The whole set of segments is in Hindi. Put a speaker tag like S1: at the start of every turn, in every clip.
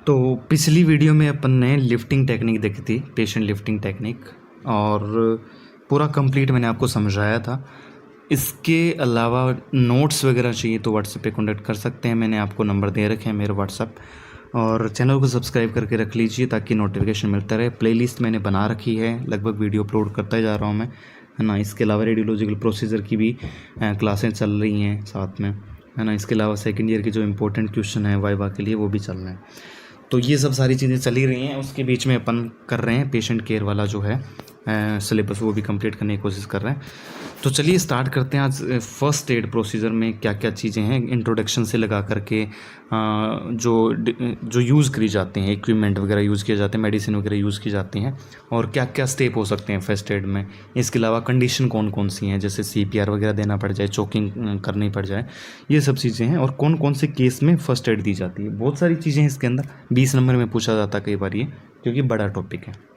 S1: तो पिछली वीडियो में अपन ने लिफ्टिंग टेक्निक देखी थी, पेशेंट लिफ्टिंग टेक्निक, और पूरा कंप्लीट मैंने आपको समझाया था। इसके अलावा नोट्स वगैरह चाहिए तो व्हाट्सएप पे कॉन्टेक्ट कर सकते हैं। मैंने आपको नंबर दे रखे हैं मेरे व्हाट्सएप, और चैनल को सब्सक्राइब करके रख लीजिए ताकि नोटिफिकेशन मिलता रहे। प्लेलिस्ट मैंने बना रखी है, लगभग वीडियो अपलोड करता जा रहा हूँ मैं, है ना। इसके अलावा रेडियोलॉजिकल प्रोसीजर की भी क्लासें चल रही हैं साथ में, है ना। इसके अलावा सेकेंड ईयर के जो इंपॉर्टेंट क्वेश्चन है वाइवा के लिए वो भी चल रहे हैं। तो ये सब सारी चीज़ें चली रही हैं। उसके बीच में अपन कर रहे हैं पेशेंट केयर वाला जो है सिलेबस, वो भी कंप्लीट करने की कोशिश कर रहे हैं। तो चलिए स्टार्ट करते हैं। आज फर्स्ट एड प्रोसीजर में क्या क्या चीज़ें हैं, इंट्रोडक्शन से लगा करके जो यूज़ करी जाते हैं, इक्विपमेंट वगैरह यूज़ किए जाते हैं, मेडिसिन वगैरह यूज़ की जाती हैं, और क्या क्या स्टेप हो सकते हैं फर्स्ट एड में। इसके अलावा कंडीशन कौन कौन सी हैं, जैसे CPR वगैरह देना पड़ जाए, चोकिंग करनी पड़ जाए, ये सब चीज़ें हैं। और कौन कौन से केस में फ़र्स्ट एड दी जाती है, बहुत सारी चीज़ें हैं इसके अंदर। 20 नंबर में पूछा जाता है कई बार ये, क्योंकि बड़ा टॉपिक है।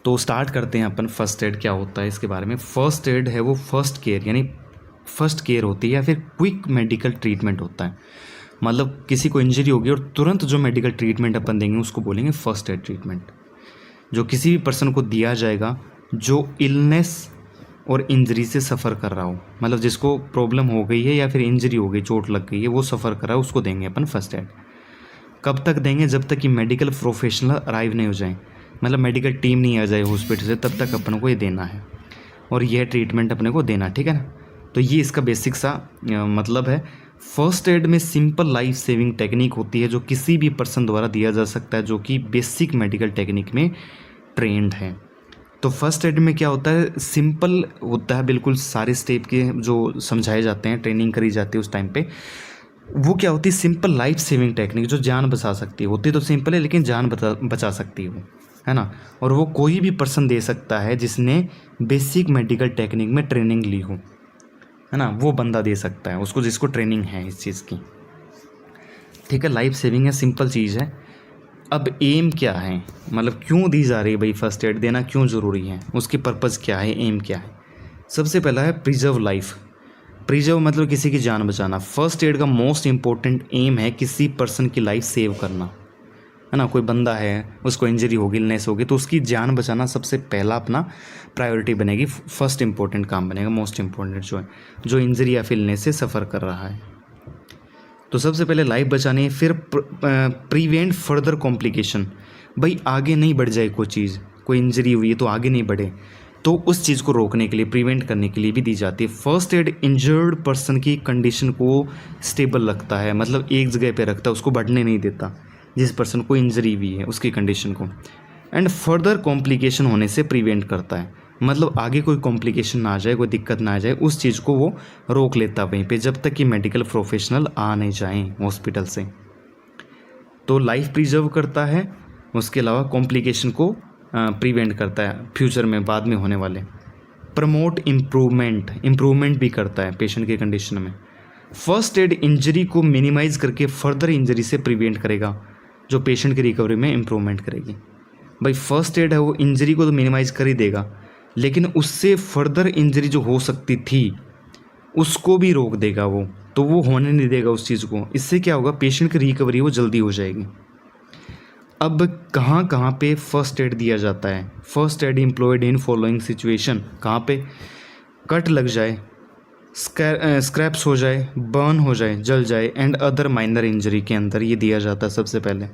S1: तो स्टार्ट करते हैं अपन फर्स्ट एड क्या होता है इसके बारे में। फर्स्ट एड है वो फर्स्ट केयर, यानी फर्स्ट केयर होती है या फिर क्विक मेडिकल ट्रीटमेंट होता है। मतलब किसी को इंजरी होगी और तुरंत जो मेडिकल ट्रीटमेंट अपन देंगे उसको बोलेंगे फर्स्ट एड ट्रीटमेंट। जो किसी भी पर्सन को दिया जाएगा जो इलनेस और इंजरी से सफ़र कर रहा हो, मतलब जिसको प्रॉब्लम हो गई है या फिर इंजरी हो गई, चोट लग गई है, वो सफ़र कर रहा है, उसको देंगे अपन फर्स्ट एड। कब तक देंगे? जब तक कि मेडिकल प्रोफेशनल अराइव नहीं हो जाए, मतलब मेडिकल टीम नहीं आ जाए हॉस्पिटल से, तब तक अपन को ये देना है और यह ट्रीटमेंट अपने को देना, ठीक है ना। तो ये इसका बेसिक सा मतलब है। फर्स्ट एड में सिंपल लाइफ सेविंग टेक्निक होती है जो किसी भी पर्सन द्वारा दिया जा सकता है, जो कि बेसिक मेडिकल टेक्निक में ट्रेंड है। तो फर्स्ट एड में क्या होता है, सिंपल होता है बिल्कुल, सारे स्टेप के जो समझाए जाते हैं, ट्रेनिंग करी जाती है उस टाइम पे। वो क्या होती है, सिंपल लाइफ सेविंग टेक्निक जो जान बचा सकती है। होती तो सिंपल है लेकिन जान बचा सकती है वो, है ना। और वो कोई भी पर्सन दे सकता है जिसने बेसिक मेडिकल टेक्निक में ट्रेनिंग ली हो, है ना। वो बंदा दे सकता है उसको, जिसको ट्रेनिंग है इस चीज़ की, ठीक है। लाइफ सेविंग है, सिंपल चीज़ है। अब एम क्या है, मतलब क्यों दी जा रही है भाई फर्स्ट एड देना, क्यों ज़रूरी है, उसकी पर्पज़ क्या है, एम क्या है। सबसे पहला है प्रिजर्व लाइफ। प्रिजर्व मतलब किसी की जान बचाना। फर्स्ट एड का मोस्ट इंपॉर्टेंट एम है किसी पर्सन की लाइफ सेव करना, है ना। कोई बंदा है, उसको इंजरी होगी, इलनेस होगी, तो उसकी जान बचाना सबसे पहला अपना प्रायोरिटी बनेगी, फर्स्ट इंपॉर्टेंट काम बनेगा, मोस्ट इंपॉर्टेंट जो है, जो इंजरी या फिर इलनेस से सफ़र कर रहा है। तो सबसे पहले लाइफ बचानी है, फिर प्रिवेंट फर्दर कॉम्प्लिकेशन। भाई आगे नहीं बढ़ जाए कोई चीज़, कोई इंजरी हुई है तो आगे नहीं बढ़े, तो उस चीज़ को रोकने के लिए, प्रिवेंट करने के लिए भी दी जाती है। फर्स्ट एड इंजर्ड पर्सन की कंडीशन को स्टेबल रखता है, मतलब एक जगह पे रखता है, उसको बढ़ने नहीं देता, जिस पर्सन को इंजरी हुई है उसकी कंडीशन को। एंड फर्दर कॉम्प्लिकेशन होने से प्रिवेंट करता है, मतलब आगे कोई कॉम्प्लिकेशन ना आ जाए, कोई दिक्कत ना आ जाए, उस चीज़ को वो रोक लेता वहीं पे, जब तक कि मेडिकल प्रोफेशनल आ नहीं जाएं हॉस्पिटल से। तो लाइफ प्रिजर्व करता है, उसके अलावा कॉम्प्लिकेशन को प्रिवेंट करता है फ्यूचर में, बाद में होने वाले। प्रमोट इम्प्रूवमेंट भी करता है पेशेंट की कंडीशन में। फर्स्ट एड इंजरी को मिनिमाइज़ करके फर्दर इंजरी से प्रिवेंट करेगा, जो पेशेंट की रिकवरी में इम्प्रूवमेंट करेगी। भाई फर्स्ट एड है वो इंजरी को तो मिनिमाइज़ कर ही देगा, लेकिन उससे फर्दर इंजरी जो हो सकती थी उसको भी रोक देगा वो, तो वो होने नहीं देगा उस चीज़ को। इससे क्या होगा, पेशेंट की रिकवरी वो जल्दी हो जाएगी। अब कहाँ कहाँ पे फर्स्ट एड दिया जाता है? First aid employed in following situation. कहाँ पे? कट लग जाए, स्क्रैप्स हो जाए, बर्न हो जाए, जल जाए, एंड अदर माइनर इंजरी के अंदर ये दिया जाता है सबसे पहले।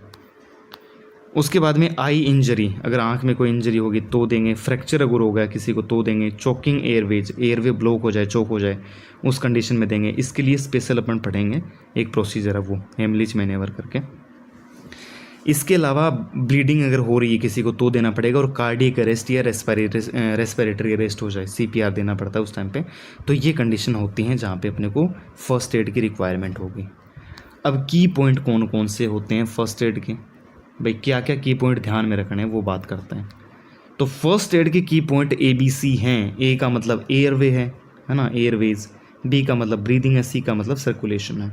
S1: उसके बाद में आई इंजरी, अगर आंख में कोई इंजरी होगी तो देंगे। फ्रैक्चर अगर हो गया किसी को तो देंगे। चोकिंग एयरवे ब्लॉक हो जाए, चोक हो जाए, उस कंडीशन में देंगे। इसके लिए स्पेशल अपन पढ़ेंगे, एक प्रोसीजर है वो, हेमलिच मैनेवर करके। इसके अलावा ब्लीडिंग अगर हो रही है किसी को तो देना पड़ेगा, और कार्डियक अरेस्ट या रेस्पिरेटरी अरेस्ट हो जाए, CPR देना पड़ता है उस टाइम पे। तो ये कंडीशन होती हैं जहाँ पे अपने को फर्स्ट एड की रिक्वायरमेंट होगी। अब की पॉइंट कौन कौन से होते हैं फर्स्ट एड के, भाई क्या क्या की पॉइंट ध्यान में रखने हैं वो बात करते हैं। तो फर्स्ट एड के की पॉइंट ABC हैं। ए का मतलब एयरवे है ना, एयरवेज। B का मतलब ब्रीदिंग है। C का मतलब सर्कुलेशन है।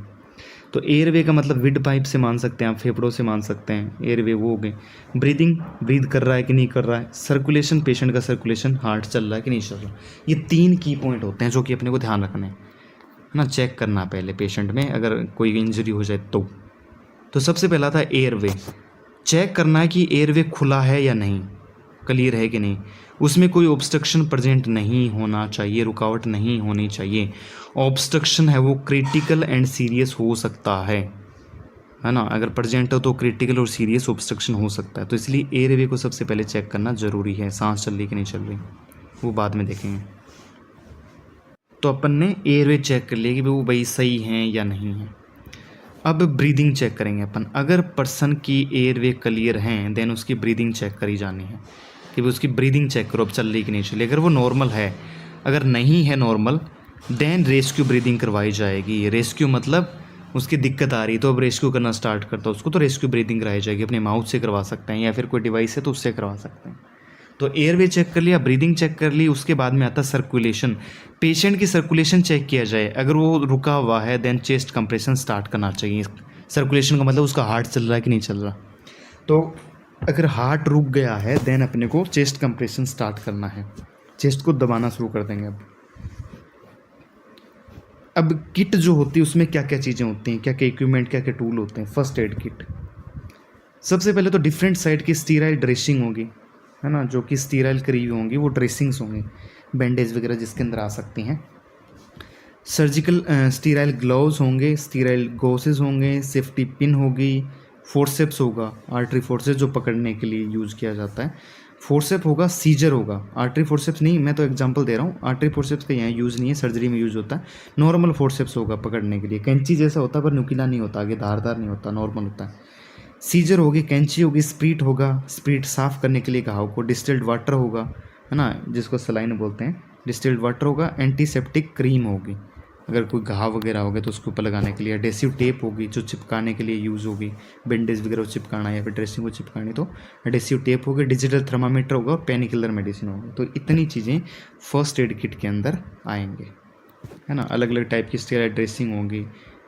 S1: तो एयरवे का मतलब विड पाइप से मान सकते हैं आप, फेफड़ों से मान सकते हैं, एयरवे वो हो गए। ब्रीदिंग, ब्रीद कर रहा है कि नहीं कर रहा है। सर्कुलेशन, पेशेंट का सर्कुलेशन, हार्ट चल रहा है कि नहीं चल रहा। ये 3 की पॉइंट होते हैं जो कि अपने को ध्यान रखना है ना, चेक करना पहले पेशेंट में अगर कोई इंजरी हो जाए तो। तो सबसे पहला था एयरवे, चेक करना है कि एयरवे खुला है या नहीं, क्लियर है कि नहीं, उसमें कोई ऑब्स्ट्रक्शन प्रेजेंट नहीं होना चाहिए, रुकावट नहीं होनी चाहिए। ऑब्स्ट्रक्शन है वो क्रिटिकल एंड सीरियस हो सकता है ना, अगर प्रेजेंट हो तो क्रिटिकल और सीरियस ऑब्स्ट्रक्शन हो सकता है। तो इसलिए एयरवे को सबसे पहले चेक करना ज़रूरी है, सांस चल रही कि नहीं चल रही वो बाद में देखेंगे। तो अपन ने एयरवे चेक कर लिया कि वो भाई सही है या नहीं है। अब ब्रीदिंग चेक करेंगे अपन, अगर पर्सन की एयरवे क्लियर हैं देन उसकी ब्रीदिंग चेक करी जानी है कि भाई उसकी ब्रीदिंग चेक करो अब चल रही कि नहीं चल रही। अगर वो नॉर्मल है, अगर नहीं है नॉर्मल देन रेस्क्यू ब्रीदिंग करवाई जाएगी। रेस्क्यू मतलब उसकी दिक्कत आ रही है तो अब रेस्क्यू करना स्टार्ट करता है उसको, तो रेस्क्यू ब्रीदिंग कराई जाएगी। अपने माउथ से करवा सकते हैं या फिर कोई डिवाइस है तो उससे करवा सकते हैं। तो एयरवे चेक कर लिया, ब्रीदिंग चेक कर ली, उसके बाद में आता सर्कुलेशन। पेशेंट की सर्कुलेशन चेक किया जाए, अगर वो रुका हुआ है देन चेस्ट कंप्रेशन स्टार्ट करना चाहिए। सर्कुलेशन का मतलब उसका हार्ट चल रहा है कि नहीं चल रहा। तो अगर हार्ट रुक गया है देन अपने को चेस्ट कंप्रेशन स्टार्ट करना है, चेस्ट को दबाना शुरू कर देंगे। अब किट जो होती है उसमें क्या क्या चीज़ें होती हैं, क्या क्या इक्विपमेंट, क्या क्या टूल होते हैं। फर्स्ट एड किट, सबसे पहले तो डिफरेंट साइड की स्टीराइल ड्रेसिंग होगी, है ना, जो कि स्टीराइल करी हुई होंगी, वो ड्रेसिंग्स होंगी, बैंडेज वगैरह जिसके अंदर आ सकती हैं। सर्जिकल स्टीराइल ग्लव्स होंगे, स्टीराइल गॉसेस होंगे, सेफ्टी पिन होगी, फोर्सेप्स होगा, आर्टरी फोर्सेप्स जो पकड़ने के लिए यूज़ किया जाता है, फोर्सेप होगा, सीजर होगा। आर्टरी फोर्सेप्स नहीं, मैं तो एग्जांपल दे रहा हूँ, आर्टरी फोर्सेप्स का यहाँ यूज़ नहीं है, सर्जरी में यूज़ होता है। नॉर्मल फोर्सेप्स होगा पकड़ने के लिए, कैंची जैसा होता है पर नुकीला नहीं होता, आगे धारदार नहीं होता, नॉर्मल होता है। सीजर होगी, कैंची होगी, स्प्रीट होगा, स्प्रीट साफ़ करने के लिए घाव को, डिस्टिल्ड वाटर होगा, है ना, जिसको सलाइन बोलते हैं, डिस्टिल्ड वाटर होगा, एंटीसेप्टिक क्रीम होगी अगर कोई घाव वगैरह हो गया तो उसके ऊपर लगाने के लिए, एडेसिव टेप होगी जो चिपकाने के लिए यूज़ होगी, बैंडेज वगैरह को चिपकाना या फिर ड्रेसिंग को चिपकानी तो एडेसिव टेप होगी, डिजिटल थर्मामीटर होगा और पेन किलर मेडिसिन होगी। तो इतनी चीज़ें फर्स्ट एड किट के अंदर आएंगे, है ना। अलग अलग टाइप की स्टेरॉइड ड्रेसिंग होंगी,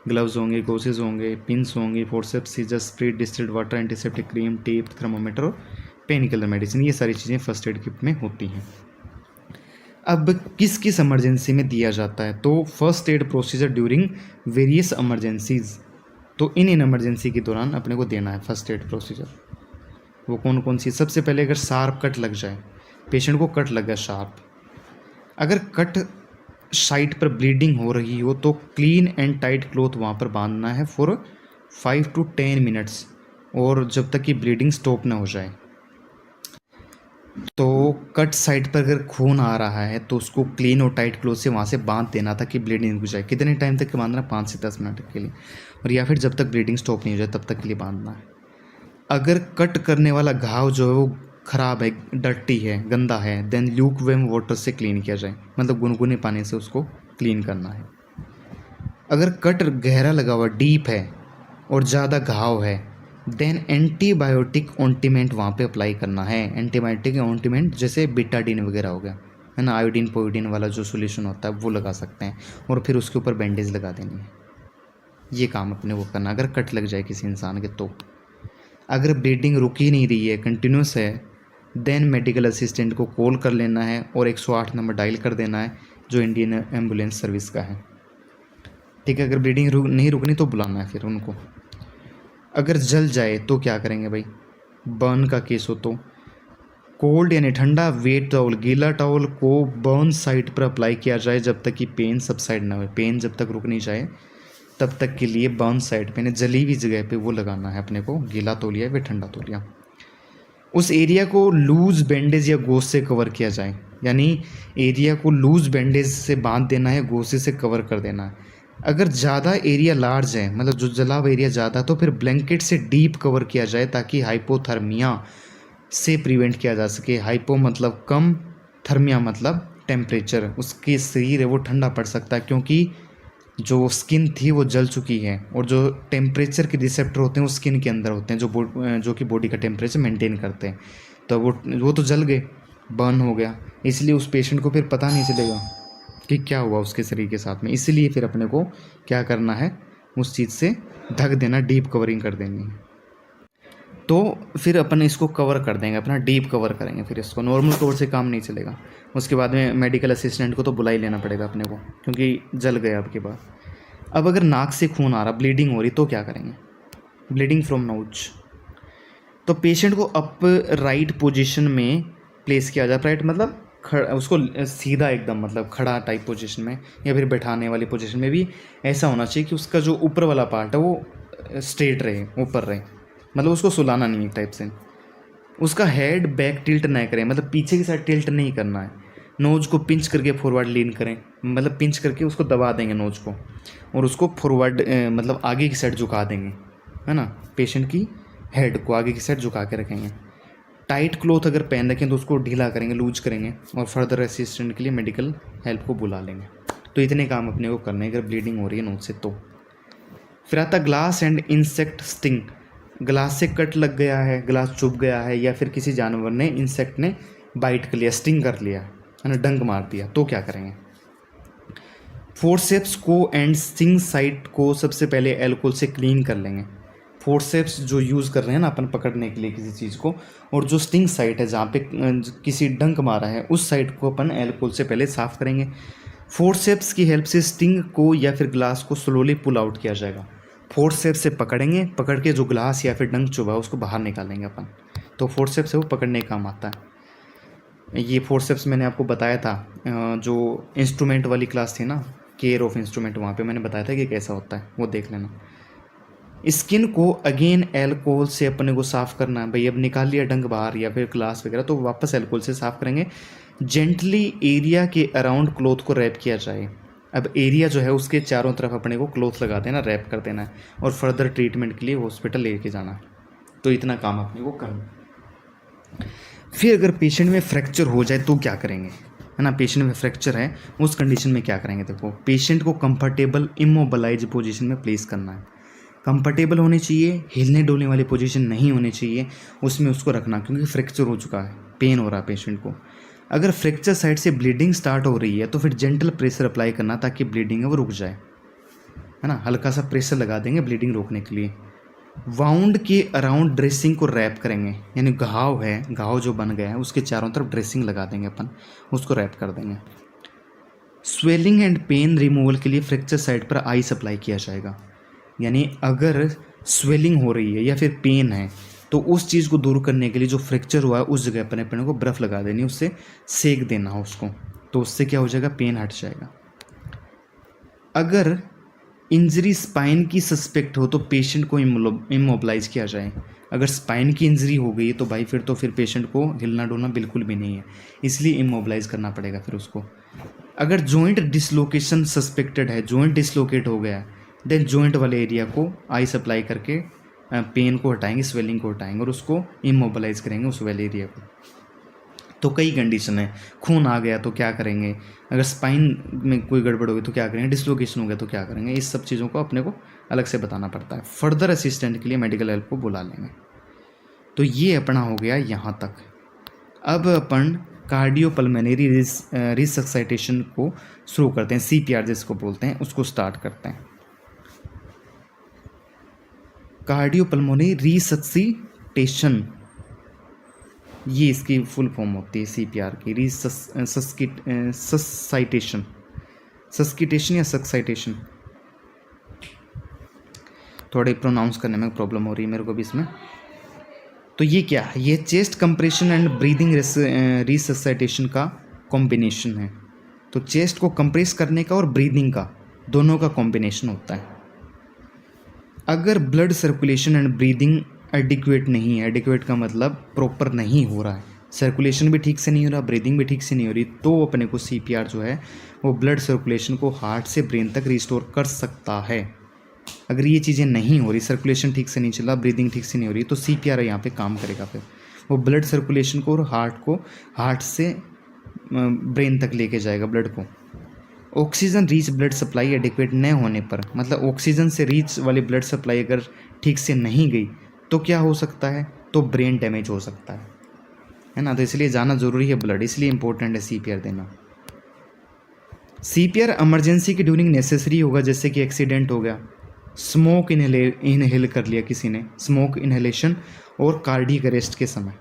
S1: ग्लव्स होंगे, गोसेस होंगे, पिंस होंगी, forceps, scissor, spirit, distilled water, antiseptic cream, tape, thermometer और पेन किलर मेडिसिन, ये सारी चीज़ें फर्स्ट एड किट में होती हैं। अब किस किस इमरजेंसी में दिया जाता है, तो first aid procedure during various emergencies, तो इन इमरजेंसी के दौरान अपने को देना है फर्स्ट एड प्रोसीजर। वो कौन कौन सी, सबसे पहले अगर शार्प कट लग जाए, पेशेंट को कट लग गया शार्प, अगर कट साइट पर ब्लीडिंग हो रही हो तो क्लीन एंड टाइट क्लॉथ वहाँ पर बांधना है फॉर 5 to 10 मिनट्स, और जब तक कि ब्लीडिंग स्टॉप ना हो जाए। तो कट साइड पर अगर खून आ रहा है तो उसको क्लीन और टाइट क्लॉथ से वहाँ से बांध देना ताकि ब्लीडिंग रुक जाए। कितने टाइम तक के बांधना, 5 से 10 मिनट के लिए, और या फिर जब तक ब्लीडिंग स्टॉप नहीं हो जाए तब तक के लिए बांधना है। अगर कट करने वाला घाव जो है वो ख़राब है, डर्टी है, गंदा है, देन ल्यूक वेम वाटर से क्लीन किया जाए, मतलब गुनगुने पानी से उसको क्लीन करना है। अगर कट गहरा लगा हुआ, डीप है और ज़्यादा घाव है, देन एंटीबायोटिक ऑइंटमेंट वहाँ पे अप्लाई करना है। एंटीबायोटिक ऑइंटमेंट जैसे बिटाडीन वगैरह हो गया, है ना, आयोडीन पोइडीन वाला जो सोल्यूशन होता है वो लगा सकते हैं, और फिर उसके ऊपर बैंडेज लगा देनी है। ये काम अपने को करना अगर कट लग जाए किसी इंसान के। तो अगर ब्लीडिंग रुक ही नहीं रही है, कंटिन्यूस है, देन मेडिकल असिस्टेंट को कॉल कर लेना है और 108 नंबर डायल कर देना है जो इंडियन एम्बुलेंस सर्विस का है, ठीक है। अगर ब्लीडिंग नहीं रुकनी तो बुलाना है फिर उनको। अगर जल जाए तो क्या करेंगे भाई, बर्न का केस हो तो कोल्ड यानी ठंडा वेट टॉवल, गीला टॉवल को बर्न साइट पर अप्लाई किया जाए जब तक कि पेन सबसाइड ना हो। पेन जब तक रुक नहीं जाए तब तक के लिए बर्न साइट पे, जली हुई जगह पे वो लगाना है अपने को, गीला तौलिया या ठंडा तौलिया। उस एरिया को लूज बैंडेज या गोश से कवर किया जाए, यानी एरिया को लूज बैंडेज से बांध देना है, गोसे से कवर कर देना है। अगर ज़्यादा एरिया लार्ज है, मतलब जो जला हुआ एरिया ज़्यादा, तो फिर ब्लैंकेट से डीप कवर किया जाए ताकि हाइपोथर्मिया से प्रिवेंट किया जा सके। हाइपो मतलब कम, थर्मिया मतलब टेम्परेचर, उसके शरीर है वो ठंडा पड़ सकता है क्योंकि जो स्किन थी वो जल चुकी है, और जो टेम्परेचर के रिसेप्टर होते हैं वो स्किन के अंदर होते हैं जो कि बॉडी का टेम्परेचर मेंटेन करते हैं। तो वो तो जल गए, बर्न हो गया, इसलिए उस पेशेंट को फिर पता नहीं चलेगा कि क्या हुआ उसके शरीर के साथ में। इसलिए फिर अपने को क्या करना है, उस चीज़ से ढक देना, डीप कवरिंग कर देनी है। तो फिर अपन इसको कवर कर देंगे, अपना डीप कवर करेंगे, फिर इसको नॉर्मल कवर से काम नहीं चलेगा। उसके बाद में मेडिकल असिस्टेंट को तो बुला ही लेना पड़ेगा अपने को क्योंकि जल गया अब के बाद। अब अगर नाक से खून आ रहा, ब्लीडिंग हो रही, तो क्या करेंगे, ब्लीडिंग फ्रॉम नोज। तो पेशेंट को अप राइट पोजिशन में प्लेस किया जाता है। राइट मतलब उसको सीधा एकदम मतलब खड़ा टाइप पोजीशन में, या फिर बैठाने वाली पोजीशन में भी ऐसा होना चाहिए कि उसका जो ऊपर वाला पार्ट है वो स्ट्रेट रहे, ऊपर रहे, मतलब उसको सुलाना नहीं एक टाइप से। उसका हेड बैक टिल्ट नहीं करें, मतलब पीछे की साइड टिल्ट नहीं करना है। नोज को पिंच करके फॉरवर्ड लीन करें, मतलब पिंच करके उसको दबा देंगे नोज को, और उसको फॉरवर्ड मतलब आगे की साइड झुका देंगे, है ना। पेशेंट की हेड को आगे की साइड झुका के रखेंगे। टाइट क्लोथ अगर पहन रखें तो उसको ढीला करेंगे, लूज करेंगे, और फर्दर असिस्टेंट के लिए मेडिकल हेल्प को बुला लेंगे। तो इतने काम अपने को करने अगर ब्लीडिंग हो रही है नोज से तो। फिर आता glass and insect sting. Glass से कट लग गया है, ग्लास चुभ गया है, या फिर किसी जानवर ने, इंसेक्ट ने बाइट कर लिया, स्टिंग कर लिया, है ना, डंक मार दिया, तो क्या करेंगे। फोर्सेप्स को एंड स्टिंग साइट को सबसे पहले अल्कोहल से क्लीन कर लेंगे। फोर्सेप्स जो यूज़ कर रहे हैं ना अपन पकड़ने के लिए किसी चीज़ को, और जो स्टिंग साइट है जहाँ पे किसी डंक मारा है उस साइट को अपन अल्कोहल से पहले साफ़ करेंगे। फोर्सेप्स की हेल्प से स्टिंग को या फिर ग्लास को स्लोली पुल आउट किया जाएगा। फोर्सेप्स से पकड़ेंगे, पकड़ के जो ग्लास या फिर डंक चुभा उसको बाहर निकालेंगे अपन। तो फोर्सेप्स से वो पकड़ने का काम आता है। ये फोर्सेप्स मैंने आपको बताया था जो इंस्ट्रूमेंट वाली क्लास थी ना, केयर ऑफ इंस्ट्रूमेंट, वहाँ पे मैंने बताया था कि कैसा होता है, वो देख लेना। स्किन को अगेन एल्कोहल से अपने को साफ़ करना है। भाई अब निकाल लिया डंक बाहर या फिर ग्लास वगैरह, तो वापस एल्कोहल से साफ़ करेंगे। जेंटली एरिया के अराउंड क्लोथ को रैप किया जाए। अब एरिया जो है उसके चारों तरफ अपने को क्लोथ लगा देना, रैप कर देना है, और फर्दर ट्रीटमेंट के लिए हॉस्पिटल लेके जाना है। तो इतना काम अपने को करना। फिर अगर पेशेंट में फ्रैक्चर हो जाए तो क्या करेंगे, है ना। पेशेंट में फ्रैक्चर है, उस कंडीशन में क्या करेंगे। देखो, पेशेंट को कंफर्टेबल इमोबलाइज पोजीशन में प्लेस करना है। कंफर्टेबल होनी चाहिए, हिलने डोलने वाली पोजीशन नहीं होनी चाहिए उसमें उसको रखना, क्योंकि फ्रैक्चर हो चुका है, पेन हो रहा है पेशेंट को। अगर फ्रैक्चर साइड से ब्लीडिंग स्टार्ट हो रही है तो फिर जेंटल प्रेशर अप्लाई करना ताकि ब्लीडिंग है वो रुक जाए, है ना। हल्का सा प्रेशर लगा देंगे ब्लीडिंग रोकने के लिए। वाउंड के अराउंड ड्रेसिंग को रैप करेंगे, यानी घाव है, घाव जो बन गया है उसके चारों तरफ ड्रेसिंग लगा देंगे अपन, उसको रैप कर देंगे। स्वेलिंग एंड पेन रिमूवल के लिए फ्रैक्चर साइड पर आइस अप्लाई किया जाएगा। यानी अगर स्वेलिंग हो रही है या फिर पेन है तो उस चीज़ को दूर करने के लिए जो फ्रैक्चर हुआ है उस जगह पर अपने को बर्फ़ लगा देनी, उससे सेक देना हो उसको, तो उससे क्या हो जाएगा, पेन हट जाएगा। अगर इंजरी स्पाइन की सस्पेक्ट हो तो पेशेंट को इमोबलाइज किया जाए। अगर स्पाइन की इंजरी हो गई तो भाई फिर पेशेंट को हिलना डुलना बिल्कुल भी नहीं है, इसलिए इमोबलाइज करना पड़ेगा फिर उसको। अगर जॉइंट डिसलोकेशन सस्पेक्टेड है, जॉइंट डिसलोकेट हो गया, देन जॉइंट वाले एरिया को आइस अप्लाई करके पेन को हटाएंगे, स्वेलिंग को हटाएंगे और उसको इमोबलाइज करेंगे उस वाले एरिया को। तो कई कंडीशन है, खून आ गया तो क्या करेंगे, अगर स्पाइन में कोई गड़बड़ होगी तो क्या करेंगे, डिसलोकेशन हो गया तो क्या करेंगे, इस सब चीज़ों को अपने को अलग से बताना पड़ता है। फर्दर असिस्टेंट के लिए मेडिकल हेल्प को बुला लेंगे। तो ये अपना हो गया यहाँ तक। अब अपन कार्डियोपल्मोनरी रिसक्साइटेशन को शुरू करते हैं, CPR जिसको बोलते हैं, उसको स्टार्ट करते हैं। कार्डियोपल्मोनरी रिसक्सिटेशन, ये इसकी फुल फॉर्म होती है CPR की, सस्किटेशन या सक्साइटेशन, थोड़े प्रोनाउंस करने में प्रॉब्लम हो रही है मेरे को भी इसमें। तो ये क्या है, ये चेस्ट कंप्रेशन एंड ब्रीदिंग रिसक्साइटेशन का कॉम्बिनेशन है। तो चेस्ट को कंप्रेस करने का और ब्रीदिंग का, दोनों का कॉम्बिनेशन होता है। अगर blood circulation and breathing adequate नहीं है, एडिक्वेट का मतलब प्रॉपर नहीं हो रहा है, सर्कुलेशन भी ठीक से नहीं हो रहा, ब्रीदिंग भी ठीक से नहीं हो रही, तो अपने को CPR जो है वो ब्लड सर्कुलेशन को हार्ट से ब्रेन तक रिस्टोर कर सकता है। अगर ये चीज़ें नहीं हो रही, सर्कुलेशन ठीक से नहीं चला, ब्रीदिंग ठीक से नहीं हो रही, तो CPR यहाँ पे काम करेगा। फिर वो ब्लड सर्कुलेशन को और हार्ट से ब्रेन तक लेके जाएगा ब्लड को। Oxygen reach blood supply adequate न होने पर, मतलब ऑक्सीजन से रीच वाली ब्लड सप्लाई अगर ठीक से नहीं गई तो क्या हो सकता है, तो ब्रेन डैमेज हो सकता है ना। तो इसलिए जाना ज़रूरी है ब्लड, इसलिए इंपॉर्टेंट है CPR देना। CPR इमरजेंसी के ड्यूरिंग नेसेसरी होगा, जैसे कि एक्सीडेंट हो गया, स्मोक इनहेल कर लिया किसी ने, स्मोक इनहेलेशन और कार्डियक अरेस्ट के समय।